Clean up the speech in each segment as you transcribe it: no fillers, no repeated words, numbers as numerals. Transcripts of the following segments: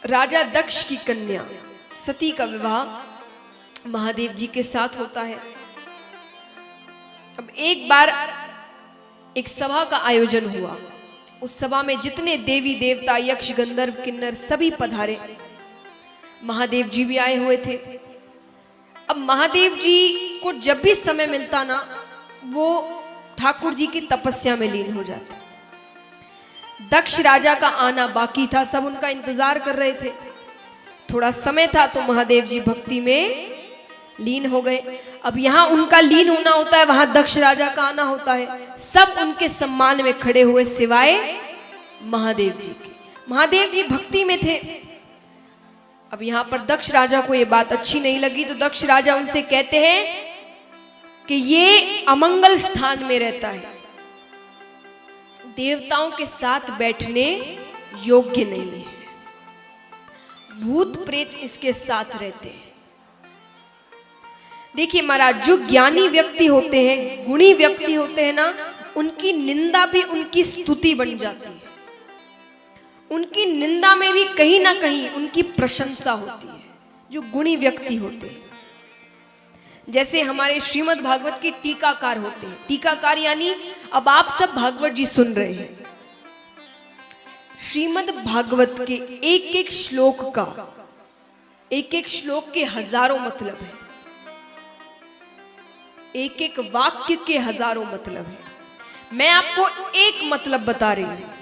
राजा दक्ष की कन्या सती का विवाह महादेव जी के साथ होता है। अब एक बार एक सभा का आयोजन हुआ। उस सभा में जितने देवी देवता, यक्ष, गंधर्व, किन्नर सभी पधारे। महादेव जी भी आए हुए थे। अब महादेव जी को जब भी समय मिलता ना, वो ठाकुर जी की तपस्या में लीन हो जाते। दक्ष राजा का आना बाकी था, सब उनका इंतजार कर रहे थे। थोड़ा समय था तो महादेव जी भक्ति में लीन हो गए। अब यहाँ उनका लीन होना होता है, वहां दक्ष राजा का आना होता है। सब उनके सम्मान में खड़े हुए सिवाय महादेव जी के। महादेव जी भक्ति में थे। अब यहाँ पर दक्ष राजा को ये बात अच्छी नहीं लगी, तो दक्ष राजा उनसे कहते हैं कि ये अमंगल स्थान में रहता है, देवताओं के साथ बैठने योग्य नहीं है, भूत प्रेत इसके साथ रहते हैं। देखिए महाराज, जो ज्ञानी व्यक्ति होते हैं, गुणी व्यक्ति होते हैं ना, उनकी निंदा भी उनकी स्तुति बन जाती है। उनकी निंदा में भी कहीं ना कहीं उनकी प्रशंसा होती है, जो गुणी व्यक्ति होते हैं। जैसे हमारे श्रीमद् भागवत के टीकाकार होते हैं। टीकाकार यानी अब आप सब भागवत जी सुन रहे हैं। श्रीमद् भागवत के एक एक श्लोक का, एक एक श्लोक के हजारों मतलब है, एक एक वाक्य के हजारों मतलब है। मैं आपको एक मतलब बता रही हूं।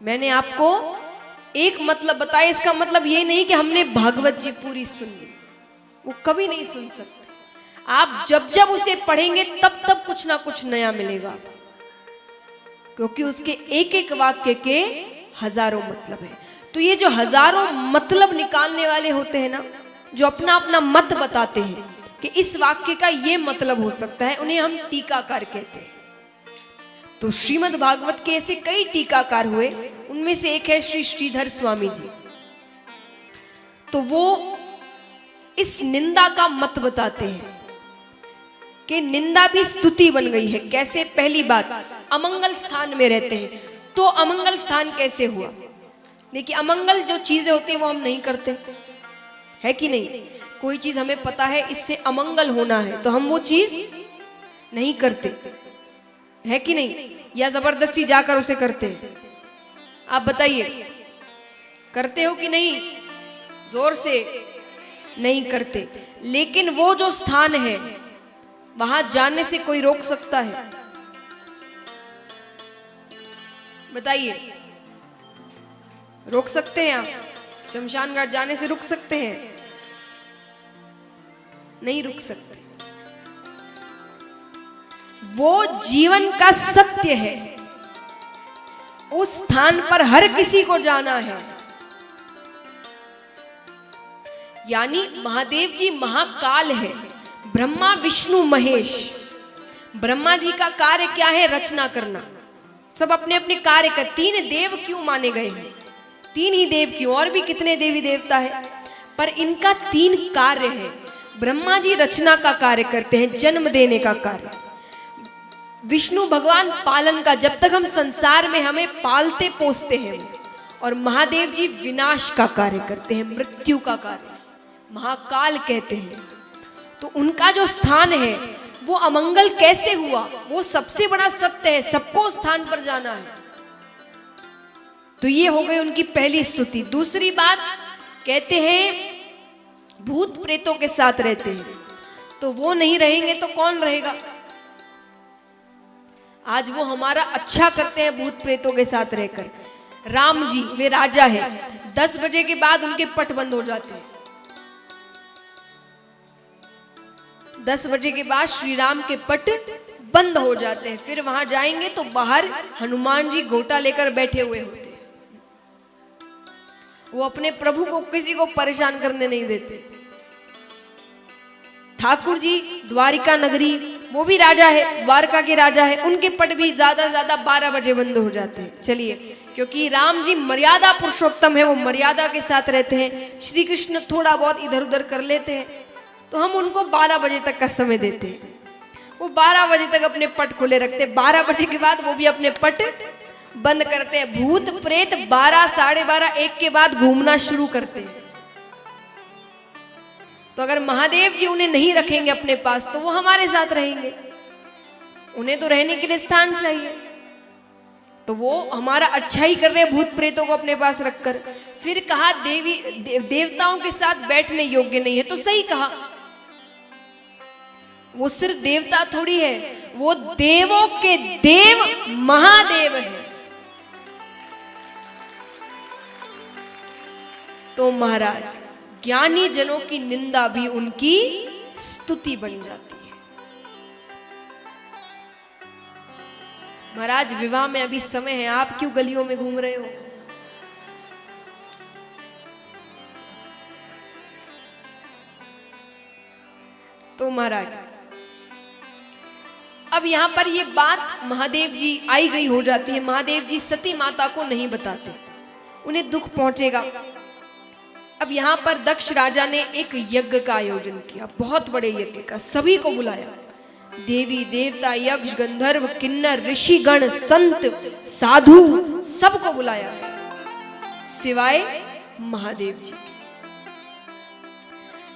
मैंने आपको एक मतलब बताया, इसका मतलब ये नहीं कि हमने भागवत जी पूरी सुन ली, वो कभी नहीं सुन सकते। आप जब जब उसे पढ़ेंगे तब तब कुछ ना कुछ नया मिलेगा, क्योंकि उसके एक एक वाक्य के हजारों मतलब है। तो ये जो हजारों मतलब निकालने वाले होते हैं ना, जो अपना अपना मत बताते हैं कि इस वाक्य का ये मतलब हो सकता है, उन्हें हम टीकाकार कहते हैं। तो श्रीमद् भागवत के ऐसे कई टीकाकार हुए, उनमें से एक है श्री श्रीधर स्वामी जी। तो वो इस निंदा का मत बताते हैं कि निंदा भी स्तुति बन गई है। कैसे? पहली बात, अमंगल स्थान में रहते हैं, तो अमंगल स्थान कैसे हुआ? देखिए, अमंगल जो चीजें होती है वो हम नहीं करते, है कि नहीं? कोई चीज हमें पता है इससे अमंगल होना है, तो हम वो चीज नहीं करते, है कि नहीं? या जबरदस्ती जाकर उसे करते हैं। आप बताइए, करते हो कि नहीं? जोर से नहीं करते। लेकिन वो जो स्थान है, वहां जाने से कोई रोक सकता है? बताइए, रोक सकते हैं आप? शमशान घाट जाने से रुक सकते हैं? नहीं रुक सकते। वो जीवन का सत्य है, उस स्थान पर हर किसी को जाना है। यानी महादेव जी महाकाल है, ब्रह्मा विष्णु महेश। ब्रह्मा जी का कार्य क्या है? रचना करना। सब अपने अपने कार्य कर। 3 देव क्यों माने गए हैं? 3 ही देव क्यों? और भी कितने देवी देवता है, पर इनका 3 कार्य है। ब्रह्मा जी रचना का कार्य करते हैं, जन्म देने का कार्य। विष्णु भगवान पालन का, जब तक हम संसार में हमें पालते पोसते हैं। और महादेव जी विनाश का कार्य करते हैं, मृत्यु का कार्य, महाकाल कहते हैं। तो उनका जो स्थान है वो अमंगल कैसे हुआ? वो सबसे बड़ा सत्य है, सबको स्थान पर जाना है। तो ये हो गई उनकी पहली स्तुति। दूसरी बात, कहते हैं भूत प्रेतों के साथ रहते हैं, तो वो नहीं रहेंगे तो कौन रहेगा? आज वो हमारा अच्छा करते हैं भूत प्रेतों के साथ रहकर। राम जी वे राजा है, 10 बजे के बाद उनके पट बंद हो जाते हैं। 10 बजे के बाद श्री राम के पट बंद हो जाते हैं। फिर वहां जाएंगे तो बाहर हनुमान जी घोटा लेकर बैठे हुए होते हैं। वो अपने प्रभु को किसी को परेशान करने नहीं देते। ठाकुर जी द्वारिका नगरी, वो भी राजा है, द्वारका के राजा है, उनके पट भी ज्यादा से ज्यादा 12 बजे बंद हो जाते हैं। चलिए, क्योंकि राम जी मर्यादा पुरुषोत्तम है, वो मर्यादा के साथ रहते हैं। श्री कृष्ण थोड़ा बहुत इधर उधर कर लेते हैं, तो हम उनको 12 बजे तक का समय देते हैं। वो 12 बजे तक अपने पट खुले रखते, 12 बजे के बाद वो भी अपने पट बंद करते हैं। भूत प्रेत 12, 12:30, 1 के बाद घूमना शुरू करते हैं। तो अगर महादेव जी उन्हें नहीं रखेंगे अपने पास तो वो हमारे साथ रहेंगे। उन्हें तो रहने के लिए स्थान चाहिए, तो वो हमारा अच्छा ही कर रहे हैं भूत प्रेतों को अपने पास रखकर। फिर कहा देवताओं के साथ बैठने योग्य नहीं है, तो सही कहा। वो सिर्फ देवता थोड़ी है, वो देवों के देव महादेव है। तो महाराज ज्ञानी जनों की निंदा भी उनकी स्तुति बन जाती है। महाराज विवाह में अभी समय है, आप क्यों गलियों में घूम रहे हो? तो महाराज अब यहां पर ये बात महादेव जी आई गई हो जाती है। महादेव जी सती माता को नहीं बताते, उन्हें दुख पहुंचेगा। अब यहां पर दक्ष राजा ने एक यज्ञ का आयोजन किया, बहुत बड़े यज्ञ का, सभी को बुलाया। देवी देवता, यक्ष, गंधर्व, किन्नर, ऋषिगण, संत, साधु, सबको बुलाया सिवाय महादेव जी।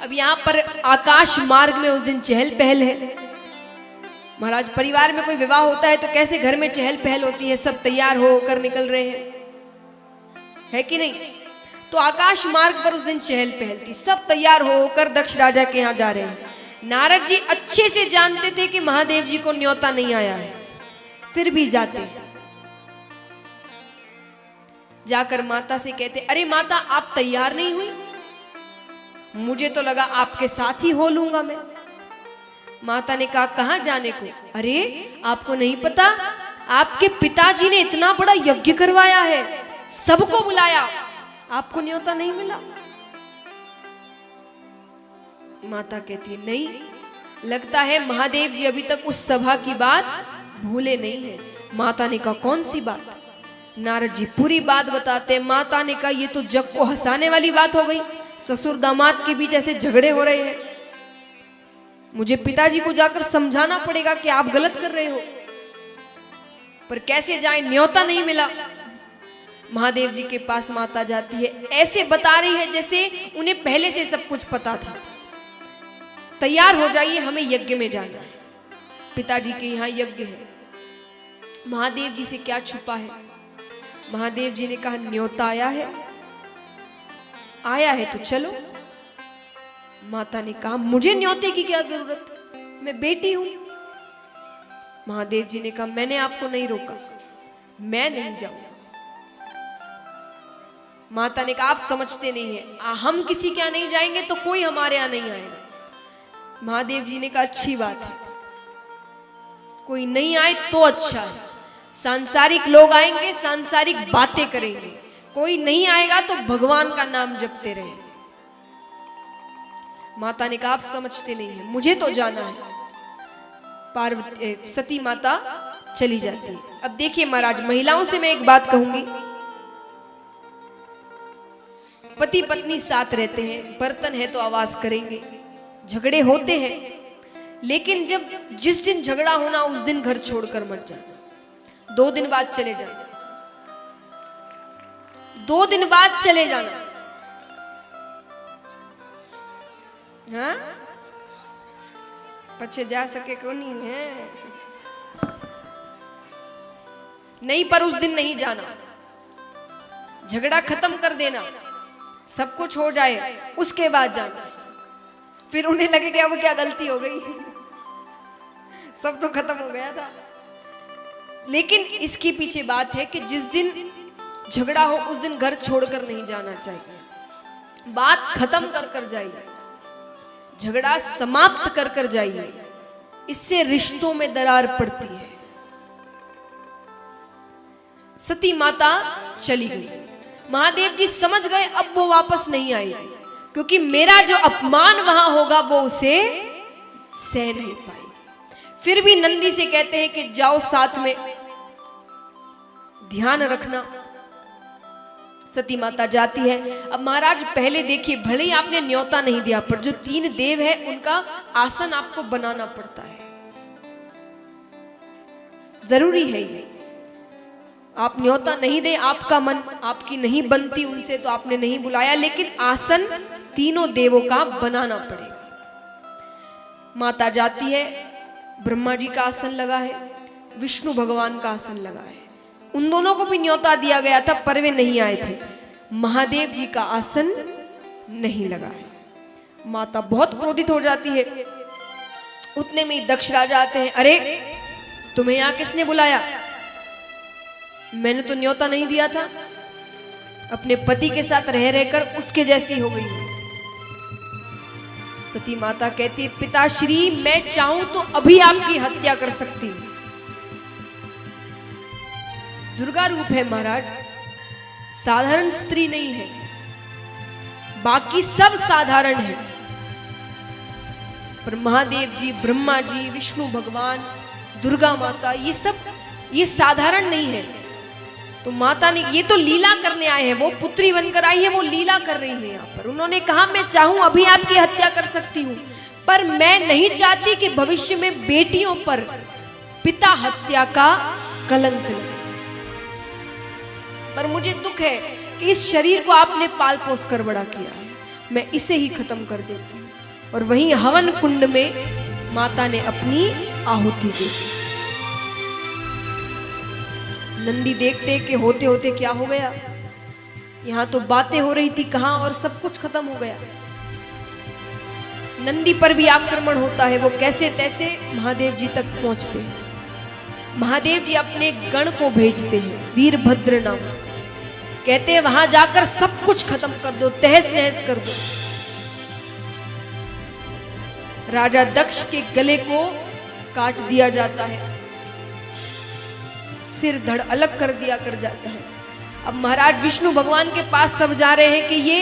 अब यहां पर आकाश मार्ग में उस दिन चहल पहल है। महाराज परिवार में कोई विवाह होता है तो कैसे घर में चहल पहल होती है, सब तैयार होकर निकल रहे हैं, है कि नहीं? तो आकाश मार्ग पर उस दिन चहल पहल थी, सब तैयार होकर दक्ष राजा के यहां जा रहे हैं। नारद जी अच्छे से जानते थे कि महादेव जी को न्योता नहीं आया है, फिर भी जाते। जाकर माता से कहते, अरे माता आप तैयार नहीं हुई? मुझे तो लगा आपके साथ ही हो लूंगा मैं। माता ने कहा कहां जाने को? अरे आपको नहीं पता, आपके पिताजी ने इतना बड़ा यज्ञ करवाया है, सबको बुलाया, आपको न्योता नहीं मिला? माता कहती नहीं, लगता है महादेव जी अभी तक उस सभा की बात भूले नहीं है। माता ने कहा कौन सी बात? नारद जी पूरी बात बताते। माता ने कहा ये तो जग को हंसाने वाली बात हो गई, ससुर दामाद के बीच ऐसे झगड़े हो रहे हैं, मुझे पिताजी को जाकर समझाना पड़ेगा कि आप गलत कर रहे हो, पर कैसे जाए, न्योता नहीं मिला। महादेव जी के पास माता जाती है, ऐसे बता रही है जैसे उन्हें पहले से सब कुछ पता था। तैयार हो जाइए, हमें यज्ञ में जाना है, पिताजी के यहाँ यज्ञ है। महादेव जी से क्या छुपा है? महादेव जी ने कहा न्योता आया है, आया है तो चलो। माता ने कहा मुझे न्योते की क्या जरूरत, मैं बेटी हूं। महादेव जी ने कहा मैंने आपको नहीं रोका, मैं नहीं जाऊंगा। माता ने कहा आप समझते नहीं है, हम किसी के यहां नहीं जाएंगे तो कोई हमारे यहां नहीं आएगा। महादेव जी ने कहा अच्छी बात है, कोई नहीं आए तो अच्छा है, सांसारिक लोग आएंगे, सांसारिक बातें करेंगे, कोई नहीं आएगा तो भगवान का नाम जपते रहे। माता ने कहा आप समझते नहीं है, मुझे तो जाना है। पार्वती सती माता चली जाती है। अब देखिए महाराज, महिलाओं से मैं एक बात कहूंगी, पति पत्नी साथ रहते हैं, बर्तन है तो आवाज करेंगे, झगड़े होते हैं, लेकिन जब जिस दिन झगड़ा होना उस दिन घर छोड़कर मत जाना, 2 दिन बाद चले जाना, 2 दिन बाद चले जाना। हाँ पछे जा सके क्यों नहीं है, नहीं पर उस दिन नहीं जाना, झगड़ा खत्म कर देना, सब कुछ हो जाए उसके बाद जाना। फिर उन्हें लगे कि अब क्या गलती हो गई, सब तो खत्म हो गया था। लेकिन इसके पीछे बात है कि जिस दिन झगड़ा हो उस दिन घर छोड़कर नहीं जाना चाहिए, बात खत्म कर कर जाइए, झगड़ा समाप्त कर कर जाइए, इससे रिश्तों में दरार पड़ती है। सती माता चली गई, महादेव जी समझ गए अब वो वापस नहीं आएगी, क्योंकि मेरा जो अपमान वहां होगा वो उसे सह नहीं पाएगी। फिर भी नंदी से कहते हैं कि जाओ साथ में ध्यान रखना। सती माता जाती है। अब महाराज पहले देखिए, भले ही आपने न्योता नहीं दिया, पर जो 3 देव है उनका आसन आपको बनाना पड़ता है, जरूरी है ये। आप न्योता नहीं दे, आपका मन आपकी नहीं बनती उनसे तो आपने नहीं बुलाया, लेकिन आसन तीनों देवों का बनाना पड़ेगा। माता जाती है, ब्रह्मा जी का आसन लगा है, विष्णु भगवान का आसन लगा है। उन दोनों को भी न्योता दिया गया था पर वे नहीं आए थे। महादेव जी का आसन नहीं लगा है। माता बहुत क्रोधित हो जाती है। उतने में ही दक्ष राजा आते हैं। अरे तुम्हें यहां किसने बुलाया? मैंने तो न्योता नहीं दिया था। अपने पति के साथ रह रहकर उसके जैसी हो गई। सती माता कहती है, पिताश्री मैं चाहूं तो अभी आपकी हत्या कर सकती हूं। दुर्गा रूप है महाराज, साधारण स्त्री नहीं है। बाकी सब साधारण है, पर महादेव जी, ब्रह्मा जी, विष्णु भगवान, दुर्गा माता, ये साधारण नहीं है। तो माता ने, ये तो लीला करने आए हैं, वो पुत्री बनकर आई है, वो लीला कर रही है यहाँ पर। उन्होंने कहा मैं चाहूं अभी आपकी हत्या कर सकती हूं, पर मैं नहीं चाहती कि भविष्य में बेटियों पर पिता हत्या का कलंक लगे। पर मुझे दुख है कि इस शरीर को आपने पाल पोस कर बड़ा किया है, मैं इसे ही खत्म कर देती हूँ। और वहीं हवन कुंड में माता ने अपनी आहुति दी। नंदी देखते कि होते होते क्या हो गया, यहां तो बातें हो रही थी कहां, और सब कुछ खत्म हो गया। नंदी पर भी आक्रमण होता है। वो कैसे तैसे महादेव जी तक पहुंचते हैं। महादेव जी अपने गण को भेजते हैं, वीरभद्र नाम, कहते हैं वहां जाकर सब कुछ खत्म कर दो, तहस नहस कर दो। राजा दक्ष के गले को काट दिया जाता है, सिर धड़ अलग कर दिया कर जाता है। अब महाराज विष्णु भगवान के पास सब जा रहे हैं कि ये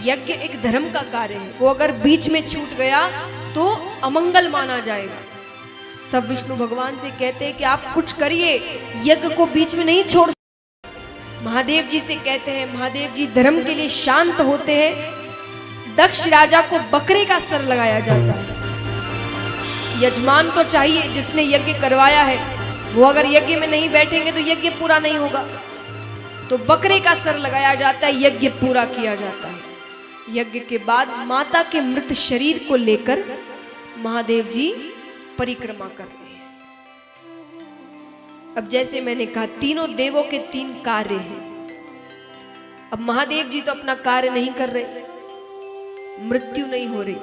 यज्ञ एक धर्म का कार्य है, वो अगर बीच में छूट गया तो अमंगल माना जाएगा। सब विष्णु भगवान से कहते हैं कि आप कुछ करिए, यज्ञ को बीच में नहीं छोड़। महादेव जी से कहते हैं, महादेव जी धर्म के लिए शांत होते हैं। दक्ष राजा को बकरे का सर लगाया जाता है। यजमान तो चाहिए, जिसने यज्ञ करवाया है, वो अगर यज्ञ में नहीं बैठेंगे तो यज्ञ पूरा नहीं होगा। तो बकरे का सर लगाया जाता है, यज्ञ पूरा किया जाता है। यज्ञ के बाद माता के मृत शरीर को लेकर महादेव जी परिक्रमा कर रहे हैं। अब जैसे मैंने कहा, तीनों देवों के 3 कार्य हैं। अब महादेव जी तो अपना कार्य नहीं कर रहे, मृत्यु नहीं हो रही,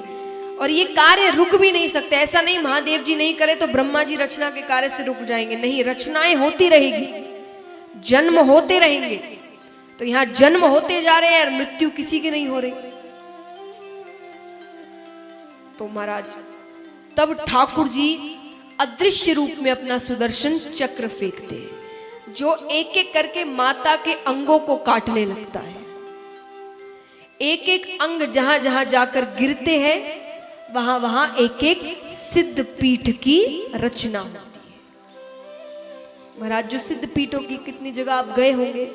और ये कार्य रुक भी नहीं सकते। ऐसा नहीं महादेव जी नहीं करे तो ब्रह्मा जी रचना के कार्य से रुक जाएंगे, नहीं, रचनाएं होती रहेगी, जन्म होते रहेंगे। तो यहां जन्म होते जा रहे हैं और मृत्यु किसी की नहीं हो रही। तो महाराज तब ठाकुर जी अदृश्य रूप में अपना सुदर्शन चक्र फेंकते हैं, जो एक एक करके माता के अंगों को काटने लगता है। एक एक अंग जहां जहां जाकर गिरते हैं, वहां वहां एक एक सिद्ध पीठ की रचना होती है। महाराज जो सिद्ध पीठों की कितनी जगह आप गए होंगे,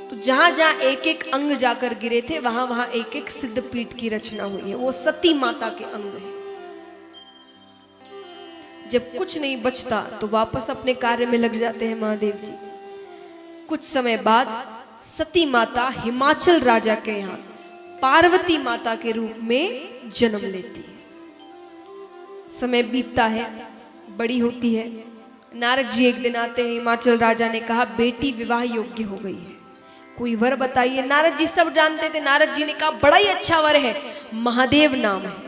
तो जहां जहां एक एक अंग जाकर गिरे थे, वहां वहां एक एक सिद्ध पीठ की रचना हुई है। वो सती माता के अंग है। जब कुछ नहीं बचता तो वापस अपने कार्य में लग जाते हैं महादेव जी। कुछ समय बाद सती माता हिमाचल राजा के यहाँ पार्वती माता के रूप में जन्म लेती है। समय बीतता है, बड़ी होती है। नारद जी एक दिन आते हैं। हिमाचल राजा ने कहा, बेटी विवाह योग्य हो गई है, कोई वर बताइए। नारद जी सब जानते थे। नारद जी ने कहा, बड़ा ही अच्छा वर है, महादेव नाम है।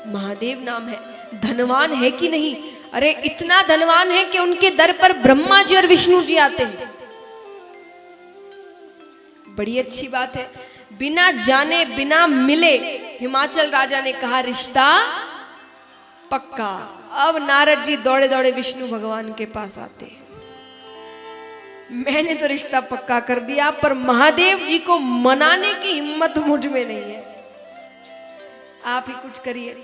महादेव नाम है, धनवान है कि नहीं? अरे इतना धनवान है कि उनके दर पर ब्रह्मा जी और विष्णु जी आते हैं। बड़ी अच्छी बात है। बिना जाने बिना मिले हिमाचल राजा ने कहा, रिश्ता पक्का। अब नारद जी दौड़े दौड़े विष्णु भगवान के पास आते हैं। मैंने तो रिश्ता पक्का कर दिया, पर महादेव जी को मनाने की हिम्मत मुझ में नहीं है, आप ही कुछ करिए।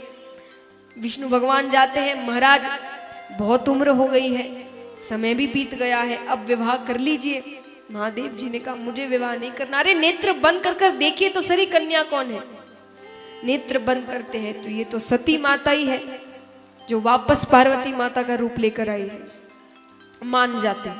विष्णु भगवान जाते हैं। महाराज बहुत उम्र हो गई है, समय भी बीत गया है, अब विवाह कर लीजिए। महादेव जी ने कहा, मुझे विवाह नहीं करना। अरे नेत्र बंद कर कर देखिए तो सही, कन्या कौन है? नेत्र बंद करते हैं तो ये तो सती माता ही है, जो वापस पार्वती माता का रूप लेकर आई है। मान जाते हैं।